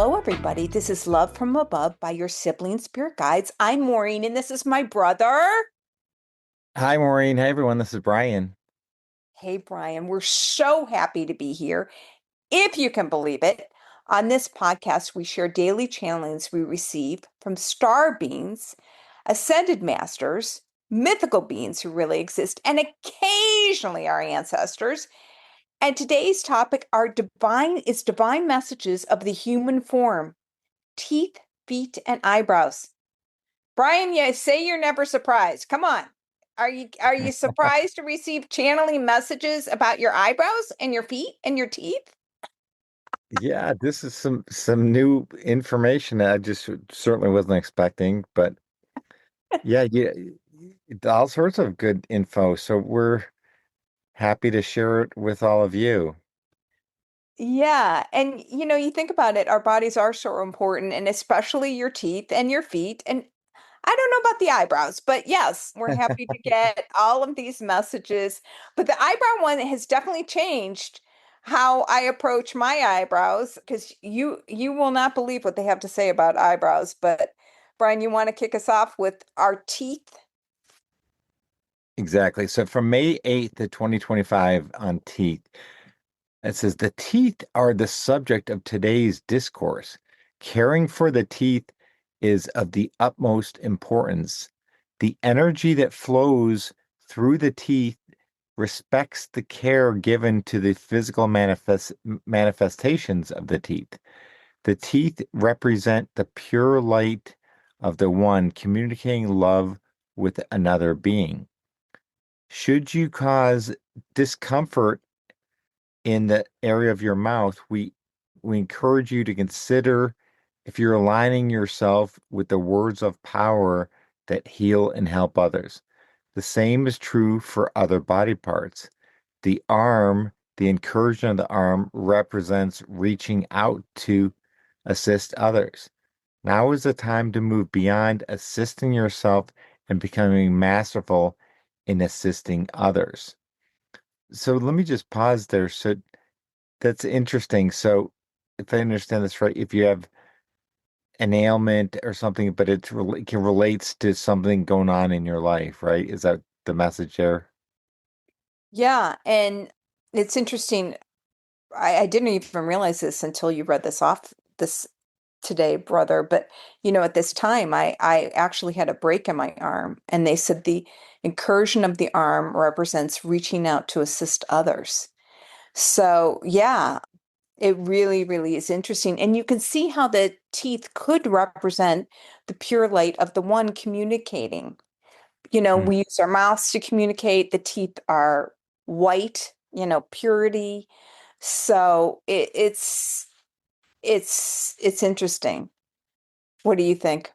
Hello, everybody. This is Love from Above by your Sibling Spirit Guides. I'm Maureen, and this is my brother. Hi, Maureen. Hey, everyone. This is Brian. Hey, Brian, we're so happy to be here. If you can believe it, on this podcast, we share daily channelings we receive from star beings, ascended masters, mythical beings who really exist, and occasionally our ancestors. And today's topic are divine messages of the human form, teeth, feet, and eyebrows. Brian, you say you're never surprised. Come on. Are you surprised to receive channeling messages about your eyebrows and your feet and your teeth? Yeah, this is some new information that I just certainly wasn't expecting, but yeah, all sorts of good info. So we're happy to share it with all of you. Yeah, and you think about it, our bodies are so important, and especially your teeth and your feet. And I don't know about the eyebrows, but yes, we're happy to get all of these messages. But the eyebrow one has definitely changed how I approach my eyebrows because you will not believe what they have to say about eyebrows. But Brian, you want to kick us off with our teeth? Exactly. So from May 8th to 2025 on teeth, it says the teeth are the subject of today's discourse. Caring for the teeth is of the utmost importance. The energy that flows through the teeth respects the care given to the physical manifestations of the teeth. The teeth represent the pure light of the one communicating love with another being. Should you cause discomfort in the area of your mouth, we encourage you to consider if you're aligning yourself with the words of power that heal and help others. The same is true for other body parts. The arm, the incursion of the arm represents reaching out to assist others. Now is the time to move beyond assisting yourself and becoming masterful in assisting others. So let me just pause there. So that's interesting. So if I understand this right, if you have an ailment or something, but it can relates to something going on in your life, right? Is that the message there? Yeah, and it's interesting. I didn't even realize this until you read this today, brother. But at this time, I actually had a break in my arm, and they said the incursion of the arm represents reaching out to assist others. So yeah, it really, really is interesting. And you can see how the teeth could represent the pure light of the one communicating. Hmm. We use our mouths to communicate. The teeth are white, purity. So it's interesting. What do you think?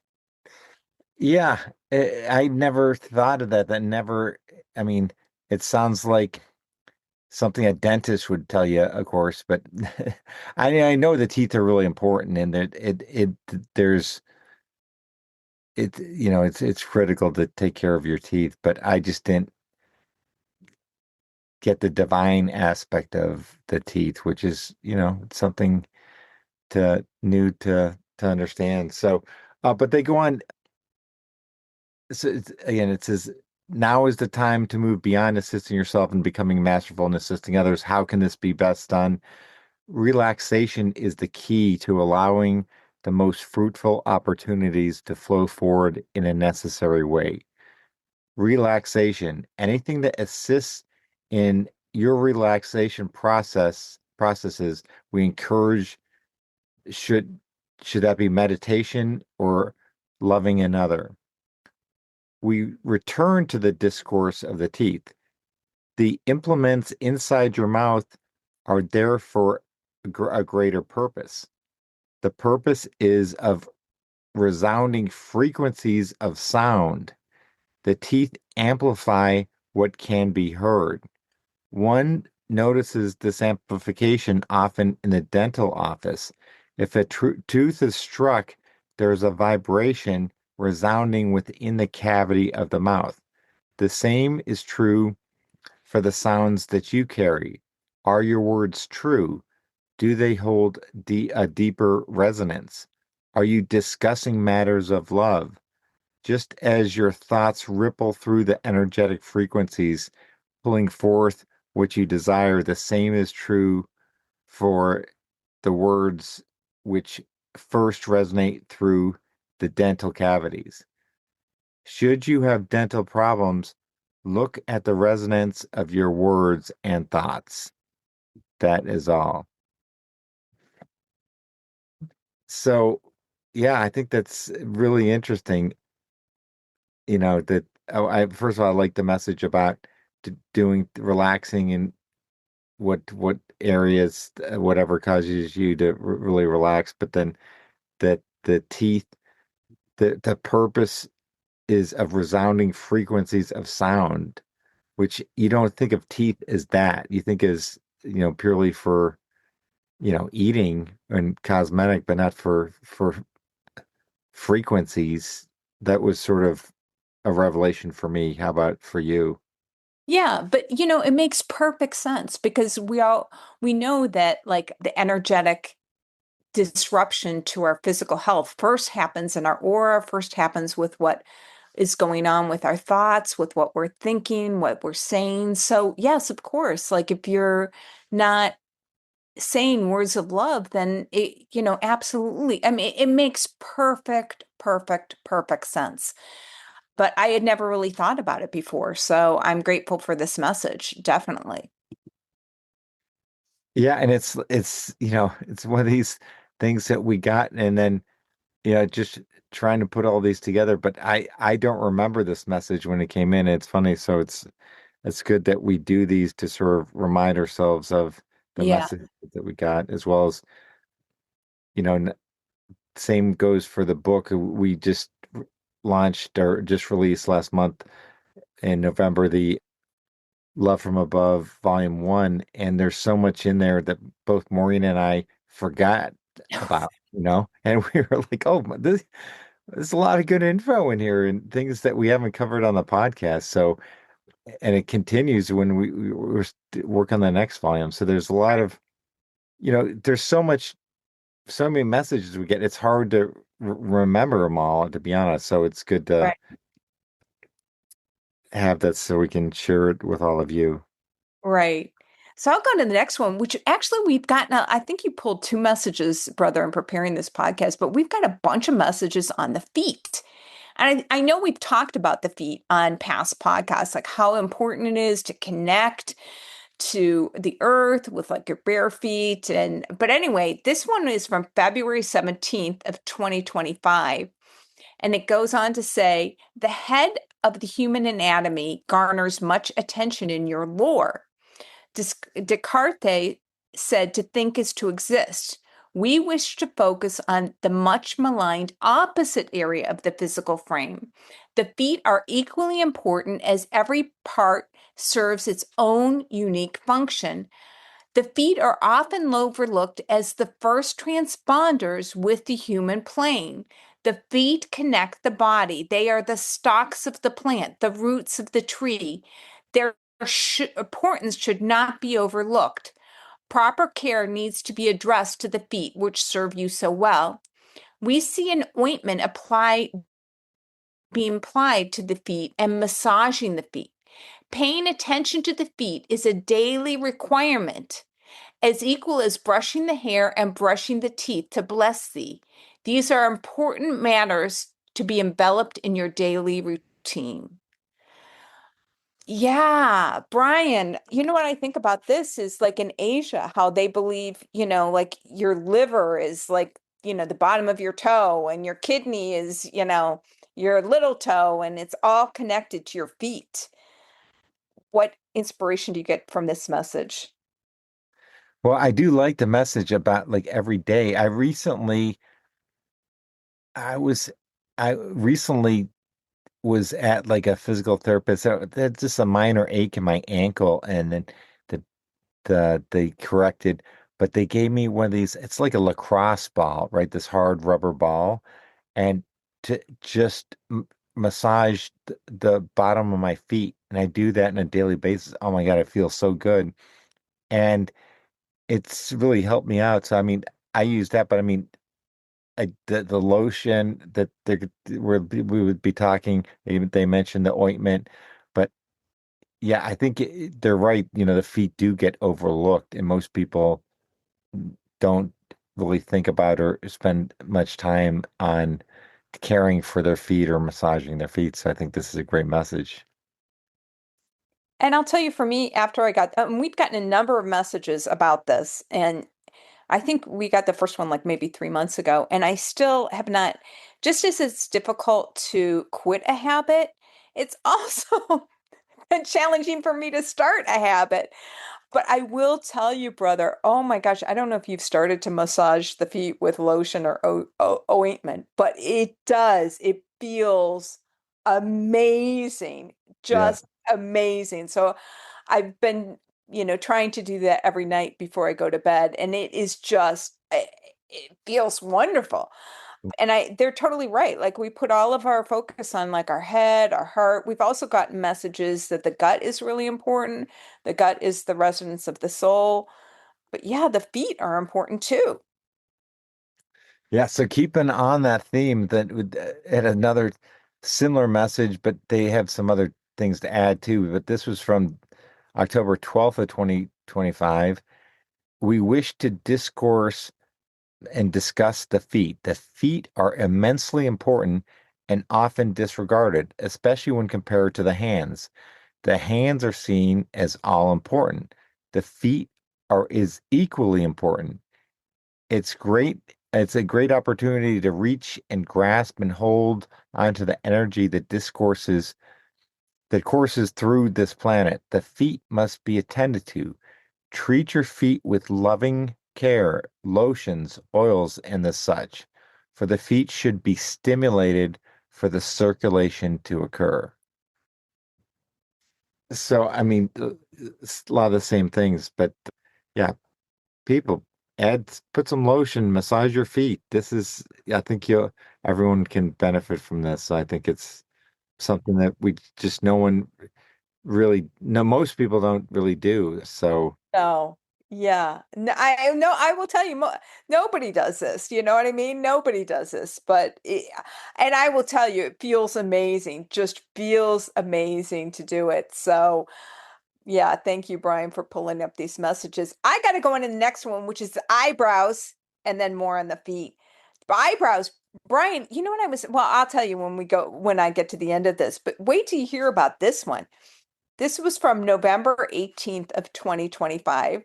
Yeah, I never thought of that. That never, I mean, it sounds like something a dentist would tell you, of course, but I know the teeth are really important and that there's it's critical to take care of your teeth, but I just didn't get the divine aspect of the teeth, which is, something to new to understand. So, but they go on. So again, it says now is the time to move beyond assisting yourself and becoming masterful in assisting others. How can this be best done? Relaxation is the key to allowing the most fruitful opportunities to flow forward in a necessary way. Relaxation, anything that assists in your relaxation processes, we encourage should should that be meditation or loving another. We return to the discourse of the teeth. The implements inside your mouth are there for a greater purpose. The purpose is of resounding frequencies of sound. The teeth amplify what can be heard. One notices this amplification often in the dental office. If a tooth is struck, there is a vibration resounding within the cavity of the mouth. The same is true for the sounds that you carry. Are your words true? Do they hold a deeper resonance? Are you discussing matters of love? Just as your thoughts ripple through the energetic frequencies, pulling forth what you desire, the same is true for the words which first resonate through the dental cavities. Should you have dental problems, look at the resonance of your words and thoughts. That is all. So, yeah, I think that's really interesting. That first of all, I like the message about doing relaxing and what areas, whatever causes you to really relax, but then that the teeth, the purpose is of resounding frequencies of sound, which you don't think of teeth as that. You think as, purely for, eating and cosmetic, but not for frequencies. That was sort of a revelation for me. How about for you? Yeah, but it makes perfect sense because we know that like the energetic disruption to our physical health first happens in our aura, first happens with what is going on with our thoughts, with what we're thinking, what we're saying. So, yes, of course, like if you're not saying words of love, then absolutely. I mean, it makes perfect, perfect, perfect sense. But I had never really thought about it before. So I'm grateful for this message, definitely. Yeah, and it's one of these things that we got, and then just trying to put all these together. But I don't remember this message when it came in. It's funny, so it's good that we do these to sort of remind ourselves of the Yeah. message that we got, as well as you know. Same goes for the book we just launched or just released last month in November, the Love from Above, Volume One, and there's so much in there that both Maureen and I forgot about, and we were like, "Oh, there's a lot of good info in here and things that we haven't covered on the podcast." So, and it continues when we work on the next volume. So there's a lot of, there's so many messages we get. It's hard to remember them all, to be honest. So it's good to Right. have that so we can share it with all of you. Right. So I'll go to the next one, which actually we've gotten, I think you pulled two messages, brother, in preparing this podcast, but we've got a bunch of messages on the feet. And I know we've talked about the feet on past podcasts, like how important it is to connect to the earth with like your bare feet. But anyway, this one is from February 17th of 2025. And it goes on to say, the head of the human anatomy garners much attention in your lore. Descartes said to think is to exist. We wish to focus on the much maligned opposite area of the physical frame. The feet are equally important as every part serves its own unique function. The feet are often overlooked as the first transponders with the human plane. The feet connect the body. They are the stalks of the plant, the roots of the tree. Their importance should not be overlooked. Proper care needs to be addressed to the feet, which serve you so well. We see an ointment being applied to the feet and massaging the feet. Paying attention to the feet is a daily requirement as equal as brushing the hair and brushing the teeth to bless thee. These are important matters to be enveloped in your daily routine. Yeah, Brian, you know what I think about this is like in Asia, how they believe, like your liver is like, the bottom of your toe and your kidney is, your little toe, and it's all connected to your feet. What inspiration do you get from this message? Well, I do like the message about like every day. I was, I recently was at like a physical therapist. So that's just a minor ache in my ankle, and then the they corrected, but they gave me one of these. It's like a lacrosse ball, right? This hard rubber ball, and to just massage the bottom of my feet, and I do that on a daily basis. Oh my God, it feels so good. And it's really helped me out. So I mean, I use that, but I mean, the lotion that we would be talking, they mentioned the ointment, but yeah, I think they're right. You know, the feet do get overlooked, and most people don't really think about or spend much time on caring for their feet or massaging their feet. So I think this is a great message. And I'll tell you, for me, after I got, we've gotten a number of messages about this, and I think we got the first one like maybe 3 months ago, and I still have not, just as it's difficult to quit a habit, it's also been challenging for me to start a habit. But I will tell you, brother, oh my gosh, I don't know if you've started to massage the feet with lotion or ointment, but it does. It feels amazing, Yeah. just amazing. So I've been, trying to do that every night before I go to bed, and it is just, it feels wonderful. And they're totally right. Like, we put all of our focus on like our head, our heart. We've also gotten messages that the gut is really important. The gut is the resonance of the soul. But yeah, the feet are important too. Yeah, so keeping on that theme, that would had another similar message, but they have some other things to add too. But this was from October 12th of 2025. We wish to discourse and discuss the feet. The feet are immensely important and often disregarded, especially when compared to the hands. The hands are seen as all important. The feet are is equally important. It's great. It's a great opportunity to reach and grasp and hold onto the energy that courses through this planet. The feet must be attended to. Treat your feet with loving care, lotions, oils, and the such, for the feet should be stimulated for the circulation to occur. So, I mean, it's a lot of the same things, but yeah, people put some lotion, massage your feet. I think everyone can benefit from this. So I think it's something that no one really, no, most people don't really do. So, No. Yeah. No, I know, I will tell you, nobody does this. You know what I mean? Nobody does this, and I will tell you, it feels amazing. Just feels amazing to do it. So, yeah, thank you, Brian, for pulling up these messages. I got to go into the next one, which is the eyebrows, and then more on the feet. Eyebrows, Brian, you know what well, I'll tell you when I get to the end of this, but wait till you hear about this one. This was from November 18th of 2025.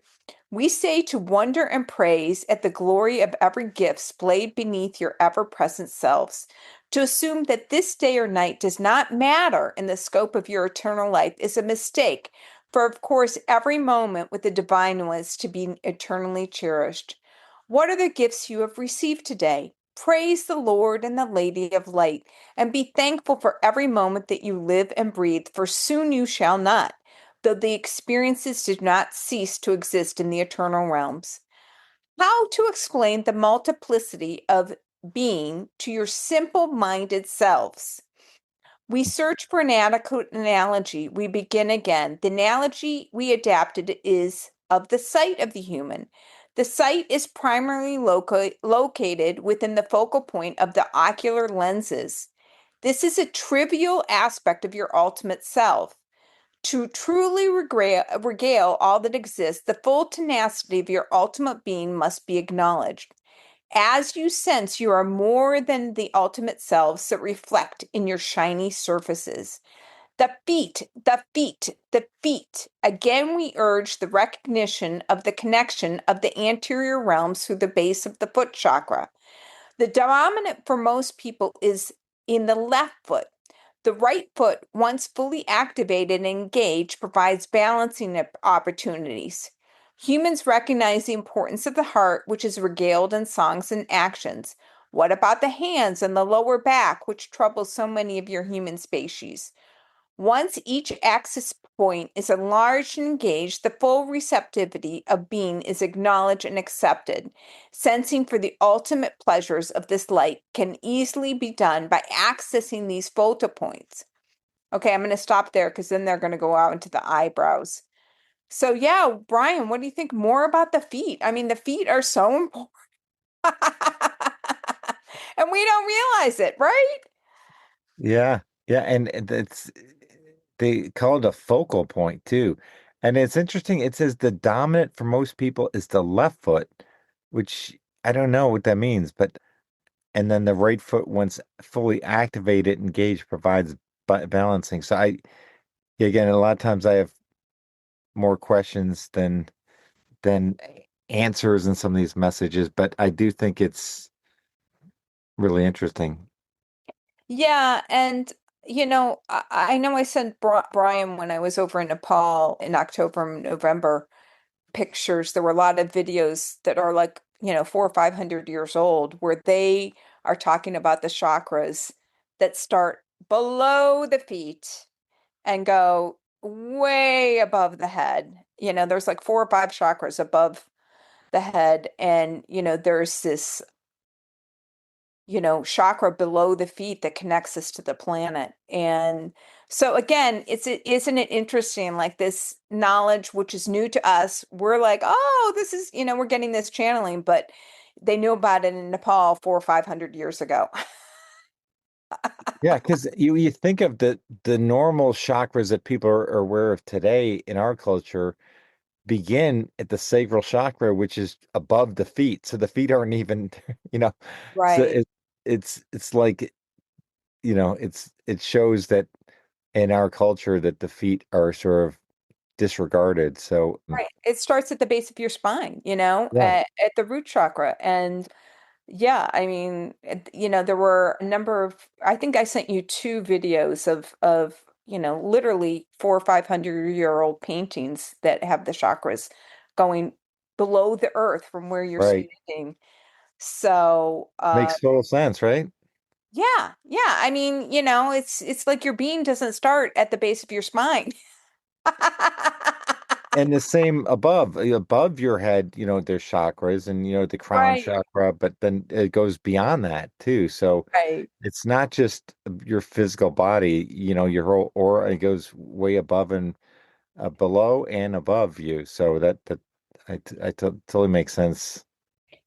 We say to wonder and praise at the glory of every gift splayed beneath your ever-present selves. To assume that this day or night does not matter in the scope of your eternal life is a mistake, for of course every moment with the divine was to be eternally cherished. What are the gifts you have received today? Praise the Lord and the Lady of Light, and be thankful for every moment that you live and breathe, for soon you shall not, though the experiences did not cease to exist in the eternal realms. How to explain the multiplicity of being to your simple minded selves? We search for an adequate analogy. We begin again. The analogy we adapted is of the sight of the human. The sight is primarily located within the focal point of the ocular lenses. This is a trivial aspect of your ultimate self. To truly regale all that exists, the full tenacity of your ultimate being must be acknowledged. As you sense, you are more than the ultimate selves that reflect in your shiny surfaces. The feet, the feet, the feet. Again, we urge the recognition of the connection of the anterior realms through the base of the foot chakra. The dominant for most people is in the left foot. The right foot, once fully activated and engaged, provides balancing opportunities. Humans recognize the importance of the heart, which is regaled in songs and actions. What about the hands and the lower back, which troubles so many of your human species? Once each axis point is enlarged and engaged, the full receptivity of being is acknowledged and accepted. Sensing for the ultimate pleasures of this light can easily be done by accessing these focal points. Okay, I'm going to stop there because then they're going to go out into the eyebrows. So yeah, Brian, what do you think more about the feet? I mean, the feet are so important. And we don't realize it, right? Yeah. Yeah. And it's they call it a focal point too. And it's interesting. It says the dominant for most people is the left foot, which I don't know what that means, but and then the right foot, once fully activated, engaged, provides balancing. So again, a lot of times I have more questions than answers in some of these messages, but I do think it's really interesting. Yeah, and I know I sent Brian when I was over in Nepal in October and November pictures. There were a lot of videos that are like, 400 or 500 years old where they are talking about the chakras that start below the feet and go way above the head. There's like four or five chakras above the head, and there's this chakra below the feet that connects us to the planet. And so again, isn't it interesting? Like this knowledge, which is new to us, we're like, oh, this is, we're getting this channeling, but they knew about it in Nepal 400 or 500 years ago. Yeah, because you think of the normal chakras that people are aware of today in our culture begin at the sacral chakra, which is above the feet. So the feet aren't even, you know, so Right. it's like, it shows that in our culture that the feet are sort of disregarded. So Right. It starts at the base of your spine, yeah, at the root chakra. And yeah, I mean, there were a number of, I think I sent you two videos of, literally 400 or 500 year old paintings that have the chakras going below the earth from where you're right. standing. So, Makes total sense, right? yeah, yeah. I mean, it's like your being doesn't start at the base of your spine. And the same above your head, there's chakras and the crown Right, chakra, but then it goes beyond that too. So right. it's not just your physical body, your whole aura, it goes way above and below and above you. So that totally makes sense.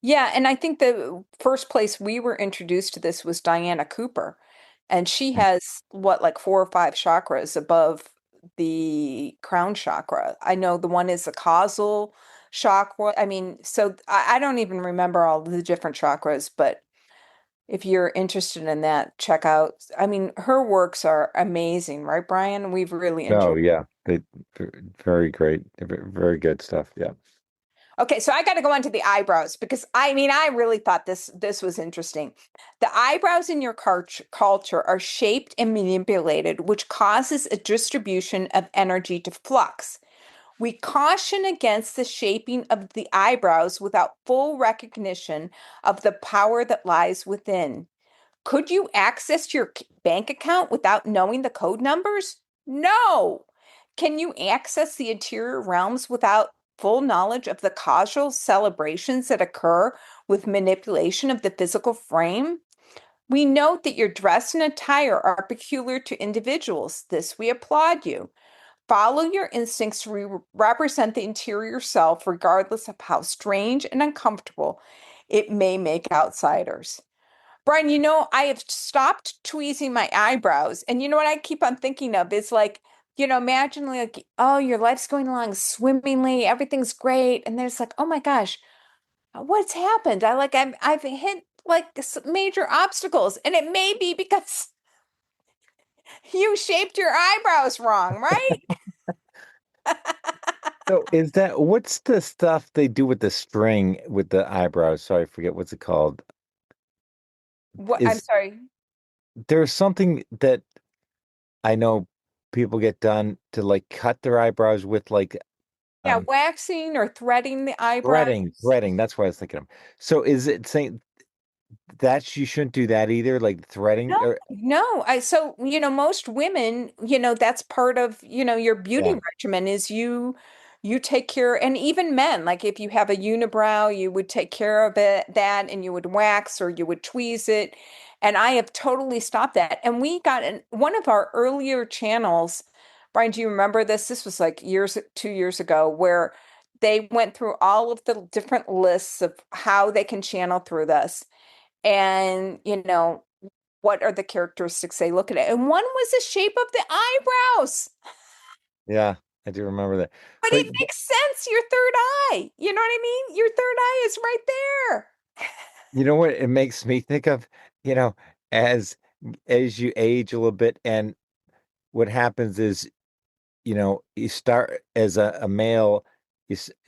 Yeah, and I think the first place we were introduced to this was Diana Cooper. And she has what, like four or five chakras above the crown chakra. I know the one is the causal chakra. I mean, so I don't even remember all the different chakras, but if you're interested in that, check out. I mean, her works are amazing, right, Brian? We've really Oh enjoyed. yeah, very great, very good stuff. Yeah. Okay, so I got to go on to the eyebrows because I mean I really thought this was interesting. The eyebrows in your culture are shaped and manipulated, which causes a distribution of energy to flux. We caution against the shaping of the eyebrows without full recognition of the power that lies within. Could you access your bank account without knowing the code numbers? No. Can you access the interior realms without full knowledge of the causal celebrations that occur with manipulation of the physical frame? We note that your dress and attire are peculiar to individuals. This we applaud you. Follow your instincts to represent the interior self, regardless of how strange and uncomfortable it may make outsiders. Brian, I have stopped tweezing my eyebrows. And you know what I keep on thinking of is like, imagine like, oh, your life's going along swimmingly, everything's great. And there's like, oh my gosh, what's happened? I've hit like major obstacles. And it may be because you shaped your eyebrows wrong, right? So what's the stuff they do with the string with the eyebrows? Sorry, I forget what's it called. What, I'm Is sorry. there's something that I know people get done to like cut their eyebrows with like Yeah, um waxing or threading the eyebrows. threading. That's what I was thinking of. So is it saying that you shouldn't do that either, like threading No, or no. So, most women, that's part of, your beauty yeah, regimen is you take care, and even men, like if you have a unibrow, you would take care of that and you would wax or you would tweeze it. And I have totally stopped that. And we got one of our earlier channels. Brian, do you remember this? This was like 2 years ago, where they went through all of the different lists of how they can channel through this. And, what are the characteristics they look at it? And one was the shape of the eyebrows. Yeah, I do remember that. But But it makes sense, your third eye. You know what I mean? Your third eye is right there. you know what it makes me think of, you know, as as you age a little bit, and what happens is, you start as a male,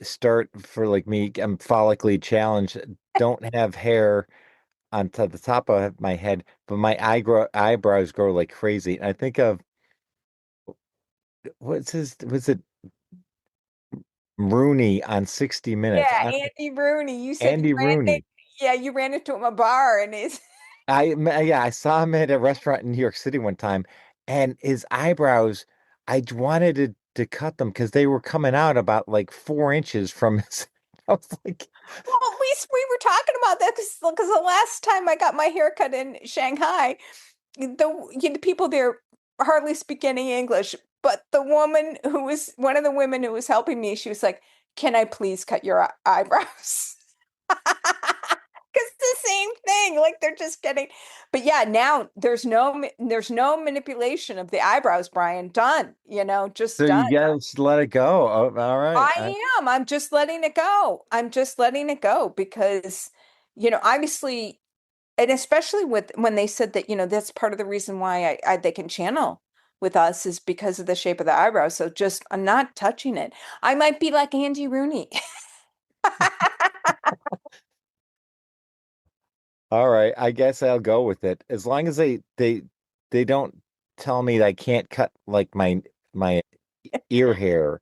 start, for like me, I'm follically challenged, don't have hair on the top of my head, but my eyebrows grow like crazy. I think of, was it Rooney on 60 Minutes? Yeah, Andy Rooney. You said Andy Rooney. you ran into him at a bar and he's Yeah, I saw him at a restaurant in New York City one time, and his eyebrows, wanted to cut them because they were coming out about like 4 inches from his. I was like, well, we were talking about that because the last time I got my hair cut in Shanghai, the people there hardly speak any English, but the woman who was one of the women who was helping me, she was like, "Can I please cut your eyebrows?" Because the same thing, like they're just getting. But yeah, now there's no manipulation of the eyebrows, Brian. Done, just so done. you guys let it go. Oh, all right. I am. I'm just letting it go. I'm just letting it go because, obviously, and especially with when they said that, that's part of the reason why they can channel with us is because of the shape of the eyebrows. So just I'm not touching it. I might be like Andy Rooney. All right, I guess I'll go with it. As long as they don't tell me that I can't cut like my ear hair.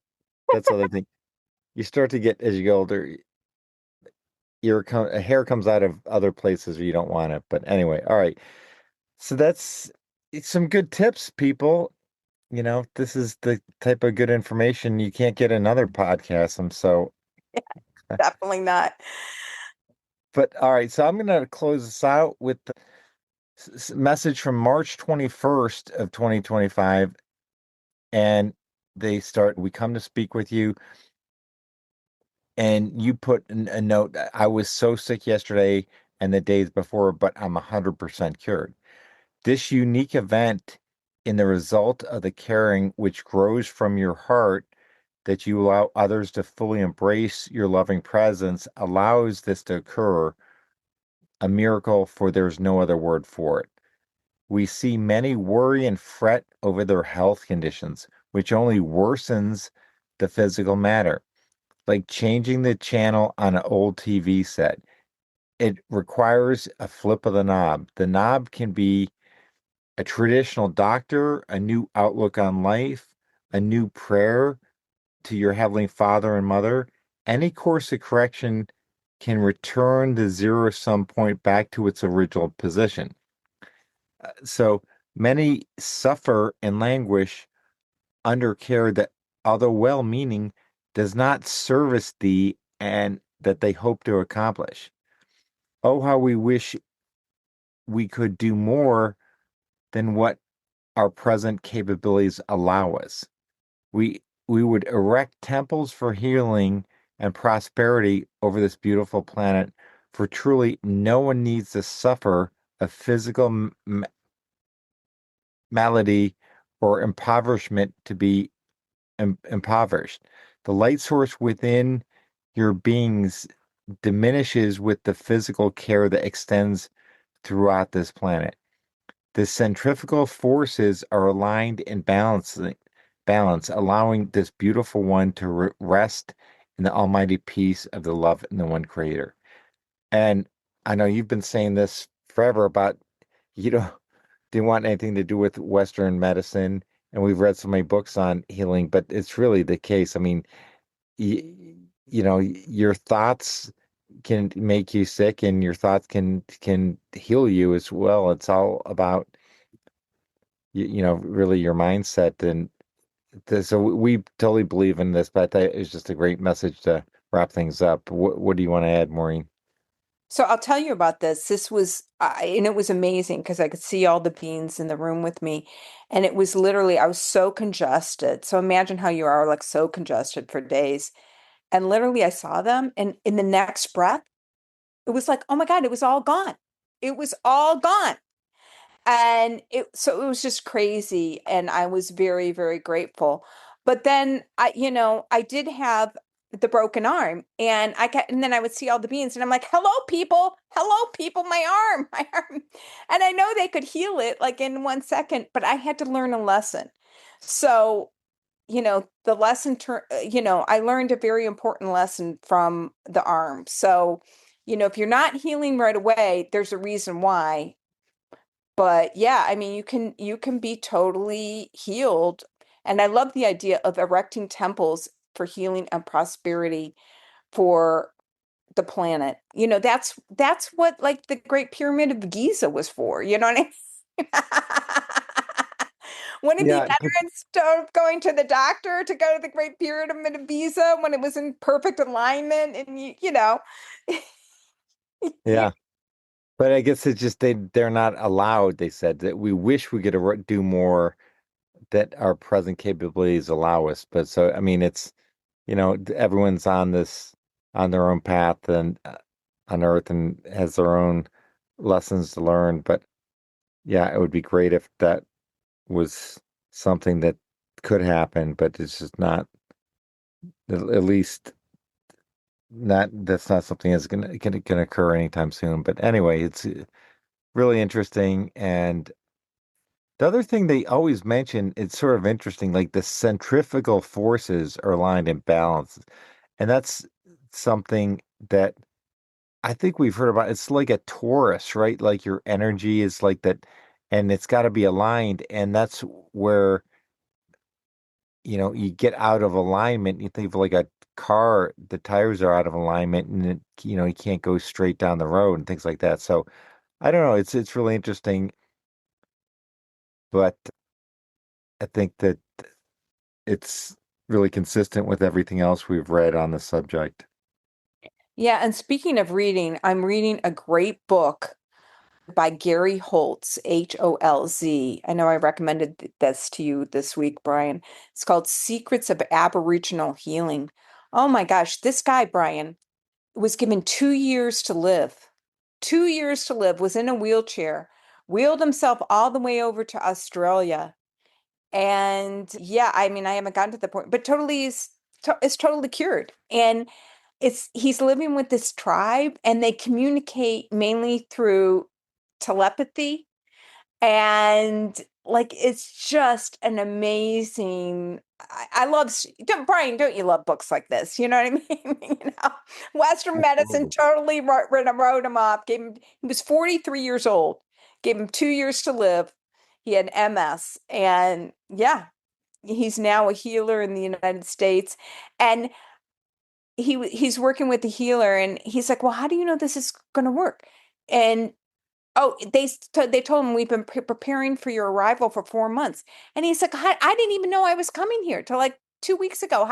That's the other thing. You start to get, as you get older, hair comes out of other places where you don't want it. But anyway, all right. So that's some good tips, people. This is the type of good information you can't get in other podcasts. Definitely not. But all right. So I'm going to close this out with the message from March 21st of 2025. And we come to speak with you. And you put a note, I was so sick yesterday and the days before, but I'm 100% cured. This unique event in the result of the caring which grows from your heart that you allow others to fully embrace your loving presence allows this to occur, a miracle, for there's no other word for it. We see many worry and fret over their health conditions, which only worsens the physical matter, like changing the channel on an old TV set. It requires a flip of the knob. The knob can be a traditional doctor, a new outlook on life, a new prayer to your Heavenly Father and Mother. Any course of correction can return the zero sum point back to its original position. So many suffer and languish under care that, although well meaning, does not service thee and that they hope to accomplish. Oh, how we wish we could do more than what our present capabilities allow us. We would erect temples for healing and prosperity over this beautiful planet, for truly no one needs to suffer a physical malady or impoverishment to be impoverished. The light source within your beings diminishes with the physical care that extends throughout this planet. The centrifugal forces are aligned in balance, allowing this beautiful one to rest in the almighty peace of the love in the one creator. And I know you've been saying this forever about you don't didn't want anything to do with Western medicine, and we've read so many books on healing, but it's really the case. I mean, your thoughts can make you sick, and your thoughts can heal you as well. It's all about really your mindset. And so we totally believe in this, but that is just a great message to wrap things up. What do you want to add, Maureen? So I'll tell you about this. This was, and it was amazing because I could see all the beings in the room with me. And it was literally, I was so congested. So imagine how you are like so congested for days. And literally, I saw them. And in the next breath, it was like, oh my God, it was all gone. It was all gone. And so it was just crazy. And I was very, very grateful. But then I did have the broken arm and then I would see all the beings and I'm like, hello, people, my arm, my arm. And I know they could heal it like in 1 second, but I had to learn a lesson. So, the I learned a very important lesson from the arm. So, if you're not healing right away, there's a reason why. But yeah, I mean, you can be totally healed. And I love the idea of erecting temples for healing and prosperity for the planet. That's what like the Great Pyramid of Giza was for. You know what I mean? Wouldn't it be Yeah, better instead of going to the doctor to go to the Great Pyramid of Giza when it was in perfect alignment and you yeah. But I guess it's just they're not allowed. They said that we wish we could do more that our present capabilities allow us. But so I mean, it's everyone's on their own path and on Earth and has their own lessons to learn. But yeah, it would be great if that was something that could happen, but it's just not. At least not. That's not something that's gonna occur anytime soon. But anyway, it's really interesting. And the other thing they always mention, it's sort of interesting, like the centrifugal forces are aligned in balance. And that's something that I think we've heard about. It's like a torus, right? Like your energy is like that, and it's got to be aligned. And that's where, you get out of alignment. You think of like a car, the tires are out of alignment and you can't go straight down the road and things like that. So I don't know. It's really interesting, but I think that it's really consistent with everything else we've read on the subject. Yeah, and speaking of reading, I'm reading a great book by Gary Holtz, Holz. I know I recommended this to you this week, Brian. It's called Secrets of Aboriginal Healing. Oh my gosh, this guy, Brian, was given 2 years to live. 2 years to live, was in a wheelchair, wheeled himself all the way over to Australia. And yeah, I mean, I haven't gotten to the point, but totally is totally cured. And he's living with this tribe and they communicate mainly through telepathy and like it's just an amazing I love Brian, don't you love books like this? You know what I mean? Western medicine Absolutely. totally wrote him off, gave him he was 43 years old, gave him 2 years to live. He had MS and yeah, he's now a healer in the United States. And he's working with the healer and he's like, well, how do you know this is going to work? And oh, they told him we've been preparing for your arrival for 4 months. And he's like, I didn't even know I was coming here till like 2 weeks ago.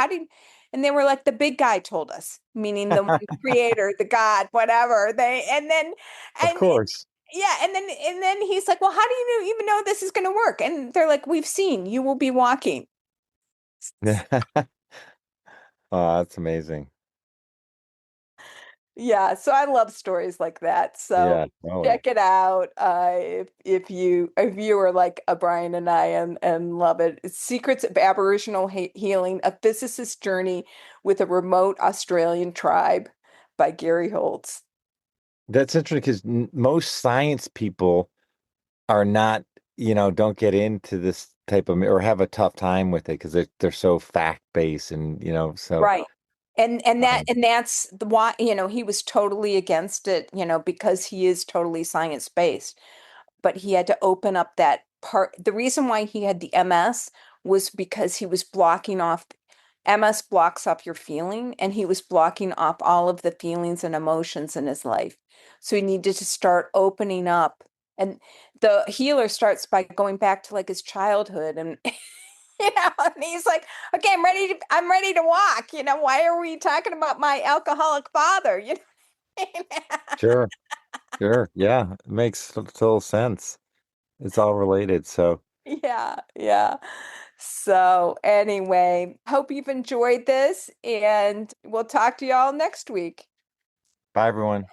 And they were like, the big guy told us, meaning the creator, the God, whatever. Of And course. yeah, and then he's like, well, how do you even know this is going to work? And they're like, we've seen you will be walking. Oh, that's amazing. Yeah, so I love stories like that. So Yeah, totally. check it out if you are like a Brian and I and love it. It's Secrets of Aboriginal Healing: A Physicist's Journey with a Remote Australian Tribe by Gary Holtz. That's interesting because most science people are not, don't get into this type of or have a tough time with it because they're so fact based and so Right. And um, that's the why, he was totally against it, because he is totally science based. But he had to open up that part. The reason why he had the MS was because he was blocking off. MS blocks off your feeling, and he was blocking off all of the feelings and emotions in his life. So he needed to start opening up. And the healer starts by going back to like his childhood and and he's like, okay, I'm ready to walk. Why are we talking about my alcoholic father? Sure. Sure. Yeah. It makes total sense. It's all related. So Yeah, yeah. So anyway, hope you've enjoyed this and we'll talk to y'all next week. bye, everyone.